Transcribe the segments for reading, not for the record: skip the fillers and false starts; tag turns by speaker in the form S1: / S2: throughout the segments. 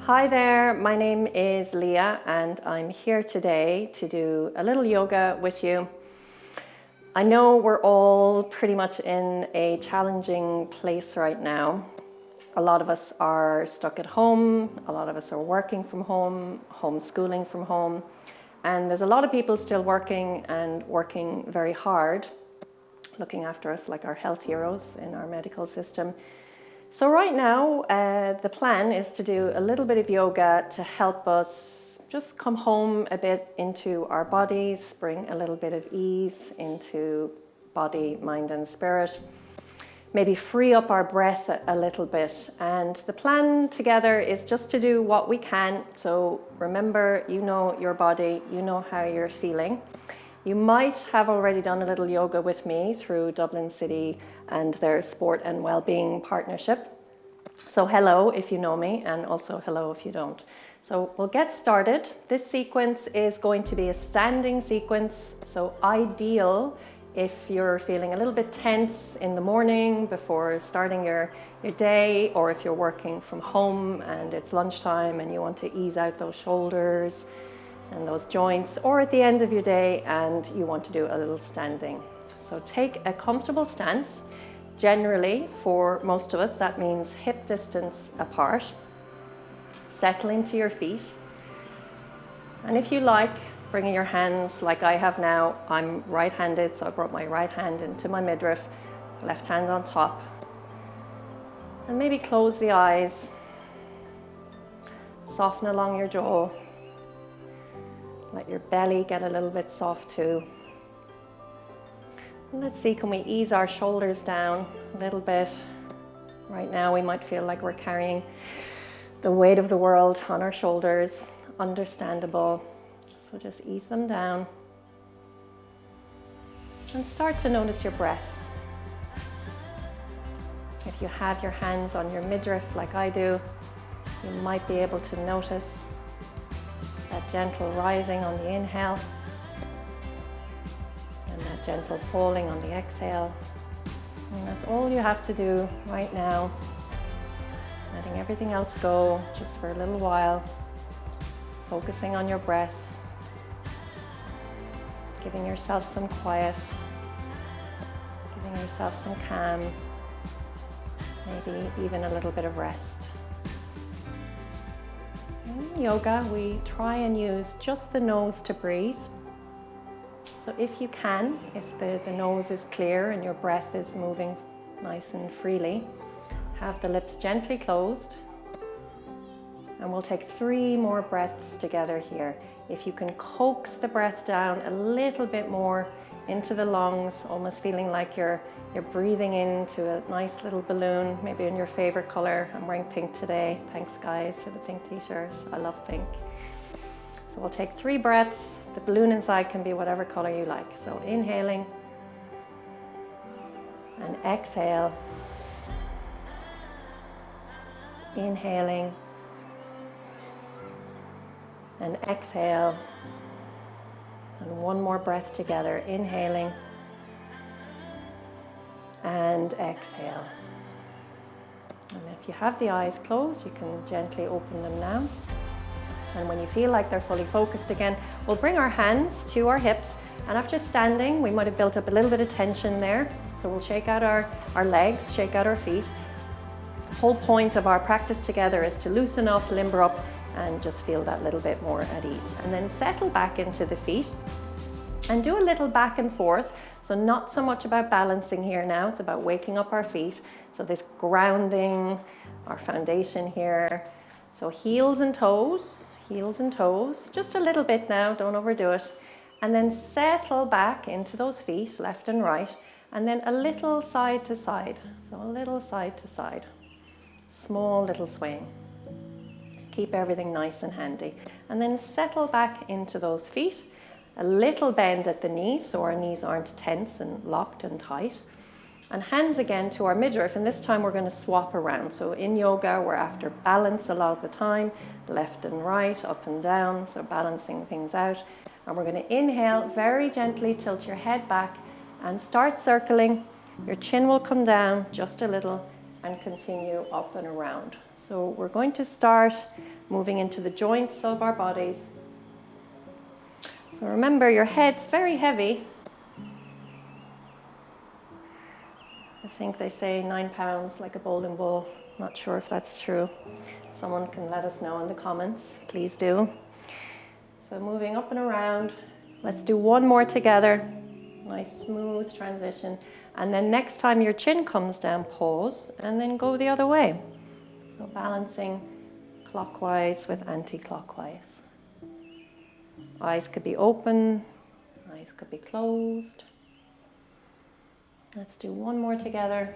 S1: Hi there, my name is Liagh and I'm here today to do a little yoga with you. I know we're all pretty much in a challenging place right now. A lot of us are stuck at home, a lot of us are working from home, homeschooling from home, and there's a lot of people still working and working very hard, looking after us like our health heroes in our medical system. So right now, the plan is to do a little bit of yoga to help us just come home a bit into our bodies, bring a little bit of ease into body, mind and spirit. Maybe free up our breath a little bit. And the plan together is just to do what we can. So remember, you know your body, you know how you're feeling. You might have already done a little yoga with me through Dublin City and their sport and well-being partnership. So hello if you know me, and also hello if you don't. So we'll get started. This sequence is going to be a standing sequence, so ideal if you're feeling a little bit tense in the morning before starting your day, or if you're working from home and it's lunchtime and you want to ease out those shoulders and those joints, or at the end of your day and you want to do a little standing. So take a comfortable stance. Generally, for most of us, that means hip distance apart. Settle into your feet. And if you like, bringing your hands like I have now, I'm right-handed, so I brought my right hand into my midriff, left hand on top. And maybe close the eyes. Soften along your jaw. Let your belly get a little bit soft too. And let's see, can we ease our shoulders down a little bit? Right now we might feel like we're carrying the weight of the world on our shoulders. Understandable. So just ease them down. And start to notice your breath. If you have your hands on your midriff like I do, you might be able to notice that gentle rising on the inhale and that gentle falling on the exhale. And that's all you have to do right now. Letting everything else go just for a little while. Focusing on your breath. Giving yourself some quiet. Giving yourself some calm. Maybe even a little bit of rest. In yoga, we try and use just the nose to breathe. So if you can, if the nose is clear and your breath is moving nice and freely, have the lips gently closed. And we'll take 3 more breaths together here. If you can coax the breath down a little bit more into the lungs, almost feeling like you're breathing into a nice little balloon, maybe in your favorite color. I'm wearing pink today. Thanks guys for the pink t-shirt. I love pink. So we'll take 3 breaths. The balloon inside can be whatever color you like. So inhaling and exhale. Inhaling and exhale. And 1 more breath together. Inhaling and exhale. And if you have the eyes closed, you can gently open them now. And when you feel like they're fully focused again, we'll bring our hands to our hips. And after standing, we might have built up a little bit of tension there. So we'll shake out our legs, shake out our feet. The whole point of our practice together is to loosen up, limber up, and just feel that little bit more at ease. And then settle back into the feet and do a little back and forth. So not so much about balancing here now, it's about waking up our feet. So this grounding, our foundation here. So heels and toes, just a little bit now, don't overdo it. And then settle back into those feet, left and right, and then a little side to side. So a little side to side, small little swing. Keep everything nice and handy. And then settle back into those feet. A little bend at the knees, so our knees aren't tense and locked and tight. And hands again to our midriff, and this time we're going to swap around. So in yoga, we're after balance a lot of the time, left and right, up and down, so balancing things out. And we're going to inhale, very gently tilt your head back and start circling. Your chin will come down just a little and continue up and around. So we're going to start moving into the joints of our bodies. So remember, your head's very heavy. I think they say 9 pounds like a bowling ball. Not sure if that's true. Someone can let us know in the comments, please do. So moving up and around. Let's do one more together. Nice smooth transition. And then next time your chin comes down, pause and then go the other way. So balancing clockwise with anti-clockwise. Eyes could be open, eyes could be closed. Let's do one more together.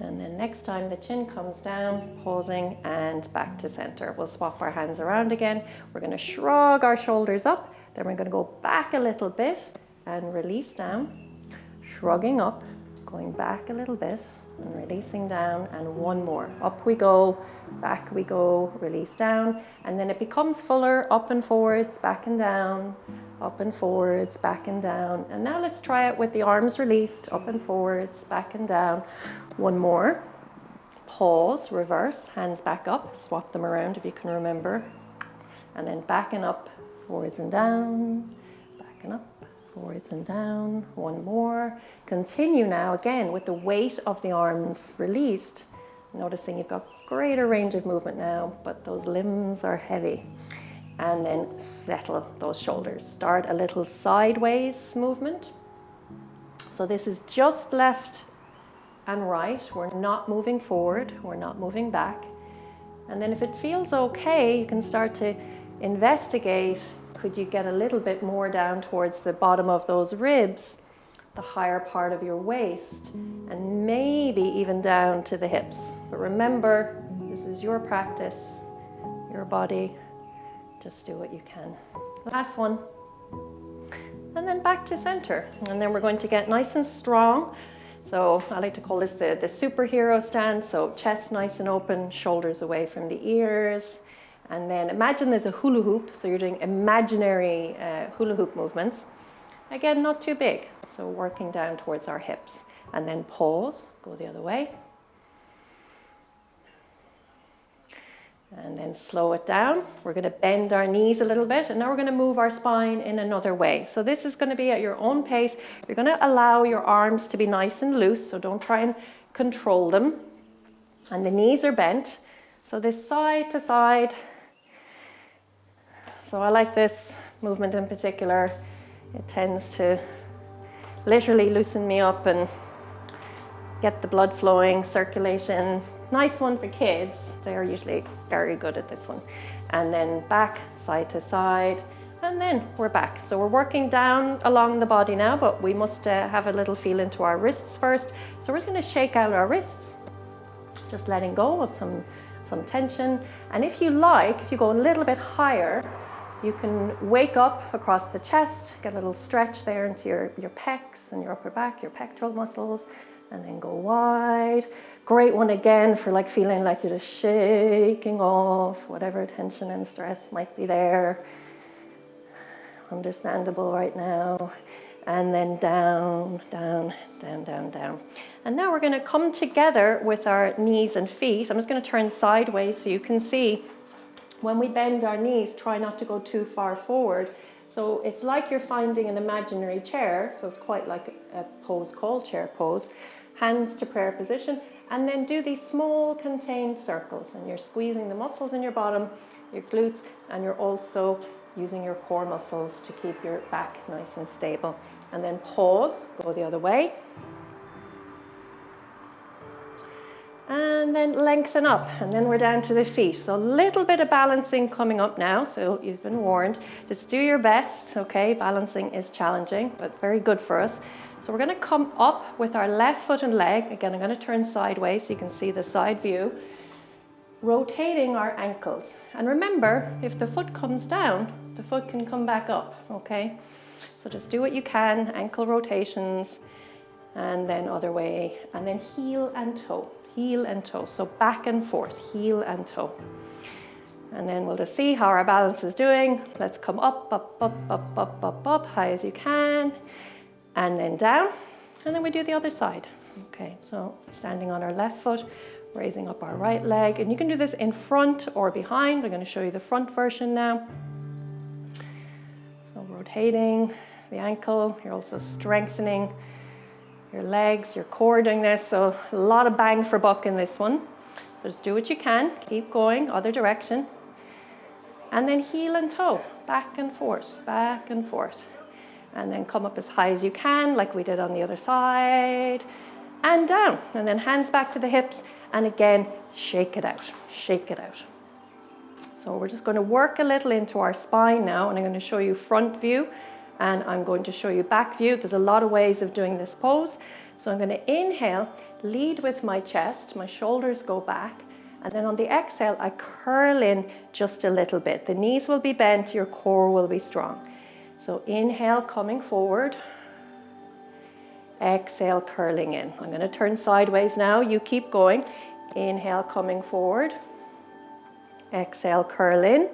S1: And then next time the chin comes down, pausing and back to center. We'll swap our hands around again. We're going to shrug our shoulders up. Then we're going to go back a little bit and release down. Shrugging up, going back a little bit and releasing down, and one more. Up we go, back we go, release down, and then it becomes fuller, up and forwards, back and down, up and forwards, back and down. And now let's try it with the arms released, up and forwards, back and down. One more. Pause, reverse, hands back up, swap them around if you can remember. And then back and up, forwards and down, back and up, forwards and down. One more. Continue now again with the weight of the arms released. Noticing you've got greater range of movement now, but those limbs are heavy. And then settle those shoulders. Start a little sideways movement. So this is just left and right. We're not moving forward, we're not moving back. And then if it feels okay, you can start to investigate. Could you get a little bit more down towards the bottom of those ribs, the higher part of your waist, and maybe even down to the hips. But remember, this is your practice, your body. Just do what you can. Last one. And then back to center. And then we're going to get nice and strong. So I like to call this the superhero stand. So chest nice and open, shoulders away from the ears. And then imagine there's a hula hoop. So you're doing imaginary hula hoop movements. Again, not too big. So working down towards our hips. And then pause, go the other way. And then slow it down. We're going to bend our knees a little bit, and now we're going to move our spine in another way. So this is going to be at your own pace. You're going to allow your arms to be nice and loose, so don't try and control them. And the knees are bent. So this side to side. So I like this movement in particular. It tends to literally loosen me up and get the blood flowing, circulation. Nice one for kids. They're usually very good at this one. And then back, side to side, and then we're back. So we're working down along the body now, but we must have a little feel into our wrists first. So we're just going to shake out our wrists, just letting go of some tension. And if you like, if you go a little bit higher, you can wake up across the chest, get a little stretch there into your pecs and your upper back, your pectoral muscles, and then go wide. Great one again for like feeling like you're just shaking off whatever tension and stress might be there. Understandable right now. And then down, down, down, down, down. And now we're going to come together with our knees and feet. I'm just going to turn sideways so you can see when we bend our knees, try not to go too far forward. So it's like you're finding an imaginary chair. So it's quite like a pose called chair pose. Hands to prayer position. And then do these small contained circles. And you're squeezing the muscles in your bottom, your glutes, and you're also using your core muscles to keep your back nice and stable. And then pause, go the other way. And then lengthen up, and then we're down to the feet. So a little bit of balancing coming up now, so you've been warned. Just do your best, okay? Balancing is challenging, but very good for us. So we're gonna come up with our left foot and leg. Again, I'm gonna turn sideways so you can see the side view. Rotating our ankles. And remember, if the foot comes down, the foot can come back up, okay? So just do what you can, ankle rotations, and then other way, and then heel and toe. Heel and toe, so back and forth, heel and toe. And then we'll just see how our balance is doing. Let's come up, up, up, up, up, up, up, high as you can. And then down, and then we do the other side. Okay, so standing on our left foot, Raising up our right leg, and you can do this in front or behind. I'm going to show you the front version now. So rotating the ankle, you're also strengthening your legs, your core doing this, so a lot of bang for buck in this one. So just do what you can, keep going, other direction. And then heel and toe, back and forth, and then come up as high as you can, like we did on the other side, and down, and then hands back to the hips. And again, shake it out, shake it out. So we're just going to work a little into our spine now, and I'm going to show you front view, and I'm going to show you back view. There's a lot of ways of doing this pose. So I'm going to inhale, lead with my chest, my shoulders go back, and then on the exhale, I curl in just a little bit. The knees will be bent, your core will be strong. So inhale, coming forward. Exhale, curling in. I'm going to turn sideways now. You keep going. Inhale, coming forward. Exhale, curl in.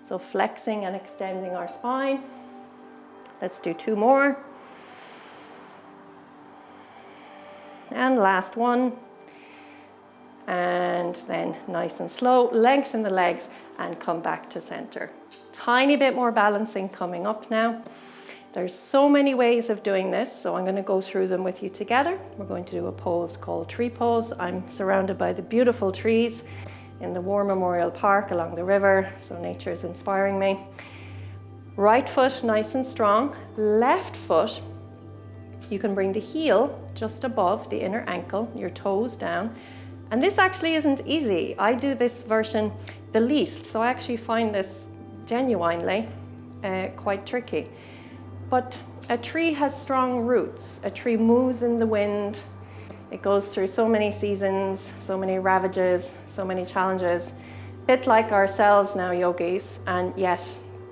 S1: So flexing and extending our spine. Let's do 2 more. And last one. And then nice and slow, lengthen the legs and come back to center. Tiny bit more balancing coming up now. There's so many ways of doing this, so I'm going to go through them with you together. We're going to do a pose called tree pose. I'm surrounded by the beautiful trees in the War Memorial Park along the river, so nature is inspiring me. Right foot nice and strong. Left foot, you can bring the heel just above the inner ankle, your toes down. And this actually isn't easy. I do this version the least, so I actually find this genuinely quite tricky. But a tree has strong roots. A tree moves in the wind. It goes through so many seasons, so many ravages, so many challenges. A bit like ourselves now, yogis, and yet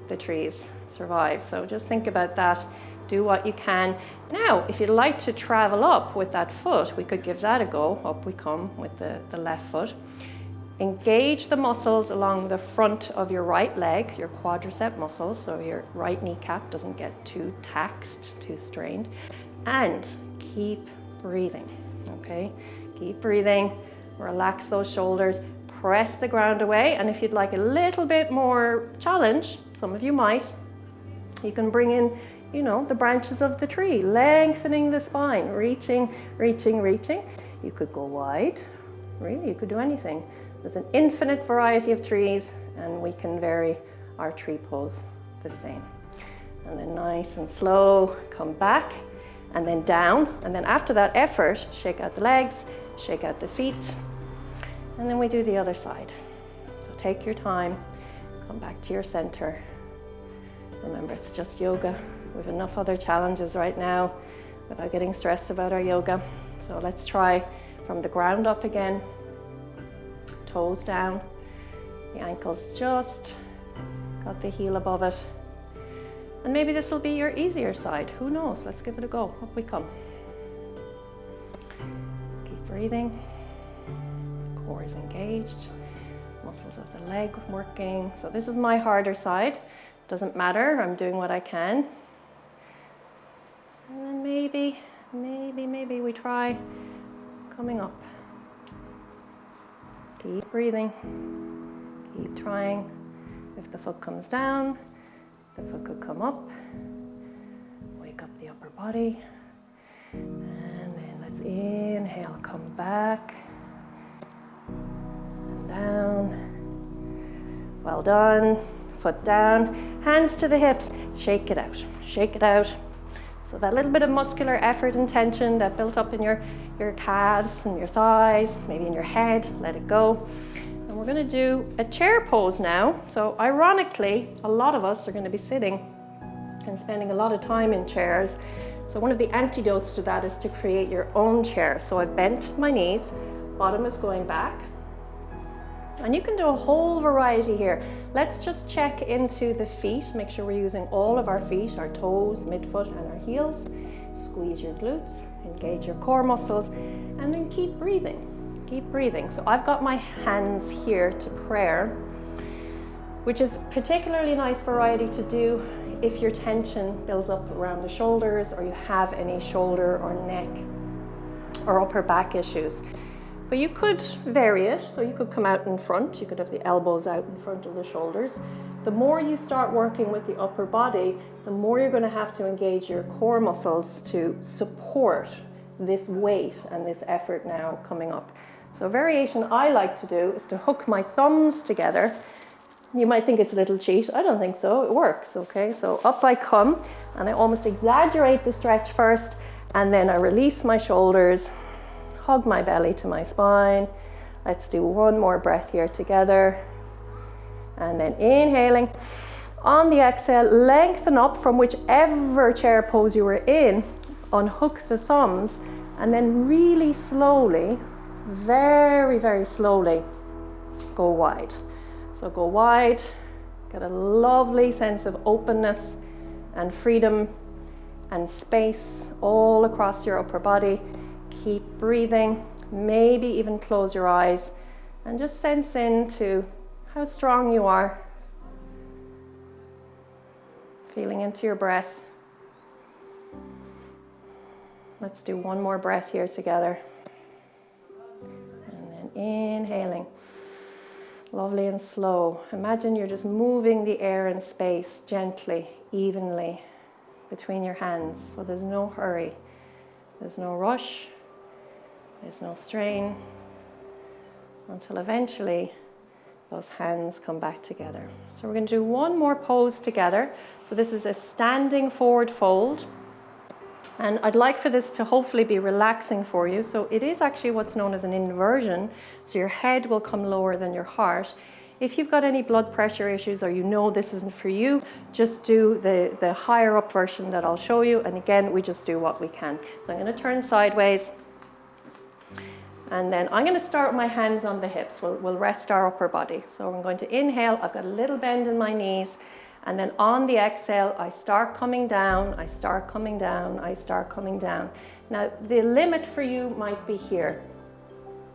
S1: the trees survive. So just think about that. Do what you can. Now, if you'd like to travel up with that foot, we could give that a go. Up we come with the left foot. Engage the muscles along the front of your right leg, your quadricep muscles, so your right kneecap doesn't get too taxed, too strained. And keep breathing, okay? Keep breathing, relax those shoulders, press the ground away. And if you'd like a little bit more challenge, some of you might, you can bring in, you know, the branches of the tree, lengthening the spine, reaching, reaching, reaching. You could go wide, really, you could do anything. There's an infinite variety of trees, and we can vary our tree pose the same. And then nice and slow, come back, and then down. And then after that effort, shake out the legs, shake out the feet, and then we do the other side. So take your time, come back to your center. Remember, it's just yoga. We have enough other challenges right now without getting stressed about our yoga. So let's try from the ground up again. Toes down, the ankles just got the heel above it. And maybe this will be your easier side, who knows? Let's give it a go. Up we come. Keep breathing, core is engaged, muscles of the leg working. So this is my harder side, doesn't matter, I'm doing what I can. And then maybe we try coming up. Keep breathing, keep trying. If the foot comes down, the foot could come up. Wake up the upper body. And then let's inhale, come back. And down. Well done. Foot down, hands to the hips. Shake it out, shake it out. So that little bit of muscular effort and tension that built up in your calves and your thighs, maybe in your head, let it go. And we're gonna do a chair pose now. So ironically, a lot of us are gonna be sitting and spending a lot of time in chairs. So one of the antidotes to that is to create your own chair. So I bent my knees, bottom is going back. And you can do a whole variety here. Let's just check into the feet, make sure we're using all of our feet, our toes, midfoot, and our heels. Squeeze your glutes, engage your core muscles, and then keep breathing. Keep breathing. So I've got my hands here to prayer, which is particularly nice variety to do if your tension builds up around the shoulders or you have any shoulder or neck or upper back issues. But you could vary it, so you could come out in front, you could have the elbows out in front of the shoulders. The more you start working with the upper body, the more you're going to have to engage your core muscles to support this weight and this effort now coming up. So a variation I like to do is to hook my thumbs together. You might think it's a little cheat. I don't think so. It works, okay? So up I come, and I almost exaggerate the stretch first, and then I release my shoulders, hug my belly to my spine. Let's do one more breath here together. And then inhaling. On the exhale, lengthen up from whichever chair pose you were in. Unhook the thumbs, and then really slowly, very, very slowly, go wide. So go wide, get a lovely sense of openness and freedom and space all across your upper body. Keep breathing, maybe even close your eyes and just sense into how strong you are. Feeling into your breath. Let's do one more breath here together. And then inhaling. Lovely and slow. Imagine you're just moving the air and space gently, evenly between your hands. So there's no hurry. There's no rush. There's no strain. Until eventually those hands come back together. So we're going to do one more pose together. So this is a standing forward fold. And I'd like for this to hopefully be relaxing for you. So it is actually what's known as an inversion. So your head will come lower than your heart. If you've got any blood pressure issues or you know this isn't for you, just do the higher up version that I'll show you. And again, we just do what we can. So I'm going to turn sideways. And then I'm going to start with my hands on the hips. We'll rest our upper body. So I'm going to inhale. I've got a little bend in my knees. And then on the exhale, I start coming down, I start coming down, I start coming down. Now, the limit for you might be here.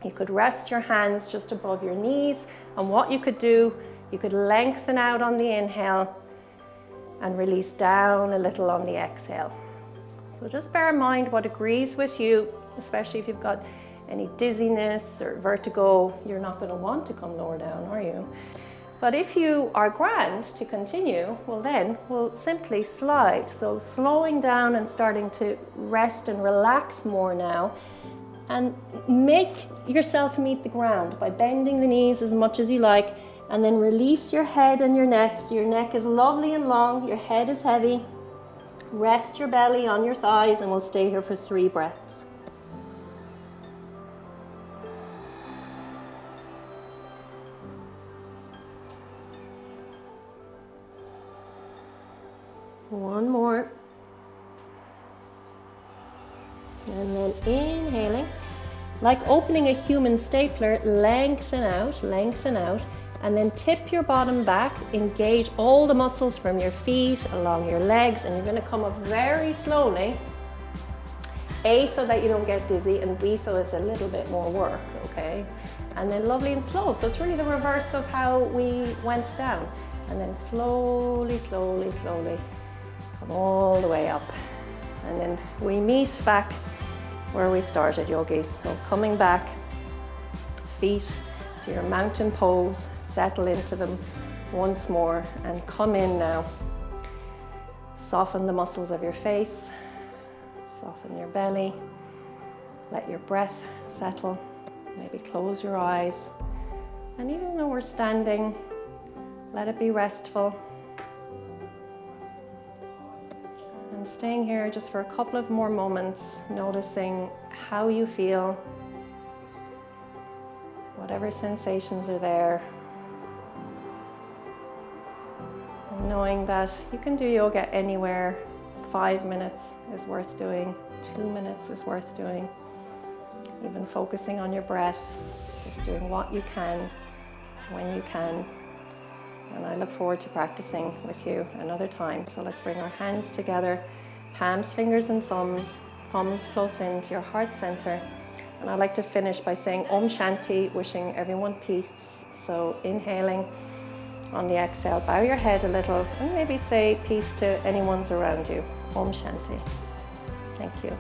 S1: You could rest your hands just above your knees. And what you could do, you could lengthen out on the inhale and release down a little on the exhale. So just bear in mind what agrees with you, especially if you've got any dizziness or vertigo. You're not going to want to come lower down, are you? But if you are grand to continue, well then we'll simply slide. So slowing down and starting to rest and relax more now, and make yourself meet the ground by bending the knees as much as you like, and then release your head and your neck. So your neck is lovely and long, your head is heavy. Rest your belly on your thighs, and we'll stay here for 3 breaths. One more. And then inhaling. Like opening a human stapler, lengthen out, and then tip your bottom back, engage all the muscles from your feet along your legs, and you're going to come up very slowly. A, so that you don't get dizzy, and B, so it's a little bit more work, okay? And then lovely and slow. So it's really the reverse of how we went down. And then slowly, slowly, slowly. Come all the way up, and then we meet back where we started, yogis. So coming back, feet to your mountain pose, settle into them once more, and come in now. Soften the muscles of your face, soften your belly, let your breath settle, maybe close your eyes, and even though we're standing, let it be restful. And staying here just for a couple of more moments, noticing how you feel, whatever sensations are there, and knowing that you can do yoga anywhere. 5 minutes is worth doing, 2 minutes is worth doing. Even focusing on your breath, just doing what you can, when you can. And I look forward to practicing with you another time. So let's bring our hands together, palms, fingers and thumbs close into your heart center. And I'd like to finish by saying Om Shanti, wishing everyone peace. So inhaling, on the exhale, bow your head a little and maybe say peace to anyone's around you. Om Shanti. Thank you.